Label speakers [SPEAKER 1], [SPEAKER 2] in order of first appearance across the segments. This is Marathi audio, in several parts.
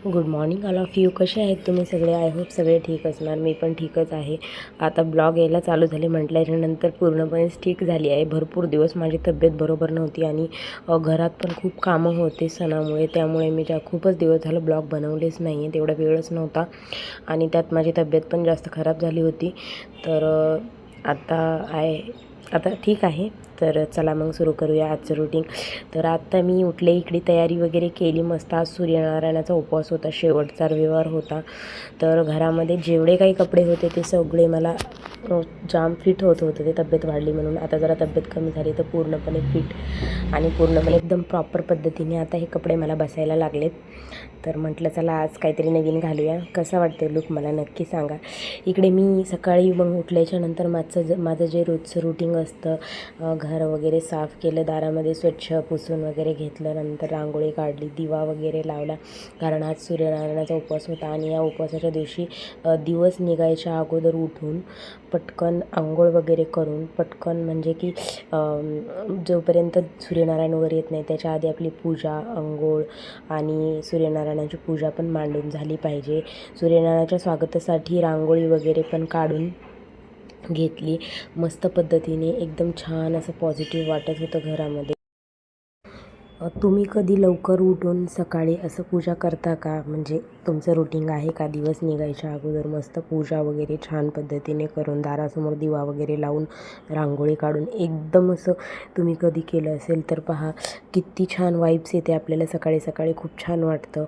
[SPEAKER 1] Good morning all of you. कसे आहेत तुम्ही सगळे? आय होप सगळे ठीक असणार. मी पण ठीकच आहे. आता ब्लॉग यायला चालू झाले म्हटल्याच्यानंतर पूर्णपणेच ठीक झाली आहे. भरपूर दिवस माझी तब्येत बरोबर नव्हती आणि घरात पण खूप कामं होते सणामुळे, त्यामुळे मी खूपच दिवस झालं ब्लॉग बनवलेच नाही आहे. तेवढा वेळच नव्हता आणि त्यात माझी तब्येत पण जास्त खराब झाली होती. तर आता ठीक आहे. तर चला मग सुरू करूया आजचं रुटीन. तर आत्ता मी उठले, इकडे तयारी वगैरे केली मस्त. आज सूर्यनारायणाचा उपवास होता, शेवटचा रविवार होता. तर घरामध्ये जेवढे काही कपडे होते ते सगळे मला जाम फिट होत होते. ते तब्येत वाढली म्हणून. आता जरा तब्येत कमी झाली तर पूर्णपणे फिट आणि पूर्णपणे एकदम प्रॉपर पद्धतीने आता हे कपडे मला बसायला लागलेत. तर म्हटलं चला आज काहीतरी नवीन घालूया. कसा वाटते लुक मला नक्की सांगा. इकडे मी सकाळी मग उठल्याच्यानंतर माझं जे रोजचं रुटीन असतं, घर वगैरे साफ केलं, दारामध्ये स्वच्छ पुसून वगैरे घेतलं, नंतर रांगोळी काढली, दिवा वगैरे लावला. कारण आज सूर्यनारायणाचा उपवास होता आणि या उपवासाच्या दिवशी दिवस निघायच्या अगोदर उठून पटकन आंघोळ वगैरे करून पटकन म्हणजे की जोपर्यंत सूर्यनारायण वगैरे येत नाही त्याच्या आधी आपली पूजा, आंघोळ आणि सूर्यनारायणाची पूजा पण मांडून झाली पाहिजे. सूर्यनारायणाच्या स्वागतासाठी रांगोळी वगैरे पण काढून घेतली मस्त पद्धतीने. एकदम छान असं पॉझिटिव्ह वाटत होतं घरामध्ये. तुम्ही कधी लवकर उठून सकाळी असं पूजा करता का? म्हणजे तुमचं रुटीन आहे का? दिवस निघायच्या अगोदर मस्त पूजा वगैरे छान पद्धतीने करून, दारासमोर दिवा वगैरे लावून, रांगोळी काढून एकदम असं तुम्ही कधी केलं असेल तर पहा किती छान वाईब्स येते आपल्याला. सकाळी सकाळी खूप छान वाटतं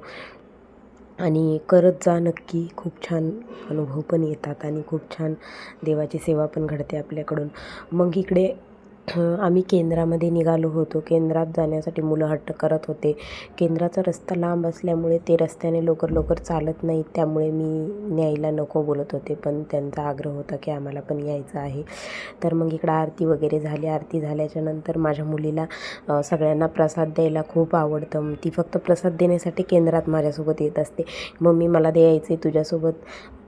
[SPEAKER 1] आणि करत जा नक्की. खूप छान अनुभव पण येतात आणि खूप छान देवाची सेवा पण घडते आपल्याकडून. मग इकडे आम्ही केंद्रामध्ये निघालो होतो. केंद्रात जाण्यासाठी मुलं हट्ट करत होते. केंद्राचा रस्ता लांब असल्यामुळे ते रस्त्याने लवकर चालत नाहीत, त्यामुळे मी न्यायला नको बोलत होते, पण त्यांचा आग्रह होता की आम्हाला पण यायचं आहे. तर मग इकडं आरती वगैरे झाली. आरती झाल्याच्यानंतर माझ्या मुलीला सगळ्यांना प्रसाद द्यायला खूप आवडतं. ती फक्त प्रसाद देण्यासाठी केंद्रात माझ्यासोबत येत असते. मम्मी मला द्यायचं आहे तुझ्यासोबत.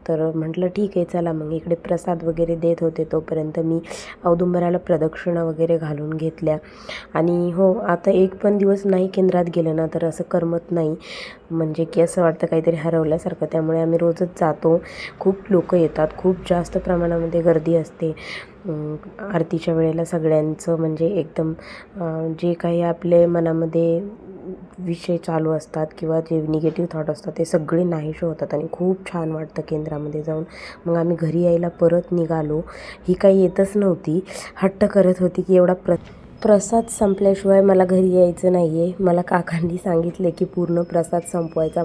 [SPEAKER 1] तर म्हटलं ठीक आहे चला. मग इकडे प्रसाद वगैरे देत होते तोपर्यंत मी औदुंबराला प्रदक्षिणा वगैरे घालून घेतल्या. आणि हो, आता एक पण दिवस नाही केंद्रात गेलं ना तर असं करमत नाही, म्हणजे की असं वाटतं काहीतरी हरवल्यासारखं. त्यामुळे आम्ही रोजच जातो. खूप लोक येतात, खूप जास्त प्रमाणामध्ये गर्दी असते आरतीच्या वेळेला. सगळ्यांचं म्हणजे एकदम जे काही आपले मनामध्ये विषय चालू असतात किंवा जे निगेटिव्ह थॉट असतात ते सगळे नाहीसे होतात आणि खूप छान वाटतं केंद्रामध्ये जाऊन. मग आम्ही घरी यायला परत निघालो. ही काही येतच नव्हती, हट्ट करत होती की एवढा प्रसाद संपल्याशिवाय मला घरी यायचं नाही आहे. मला काकांनी सांगितले की पूर्ण प्रसाद संपवायचा.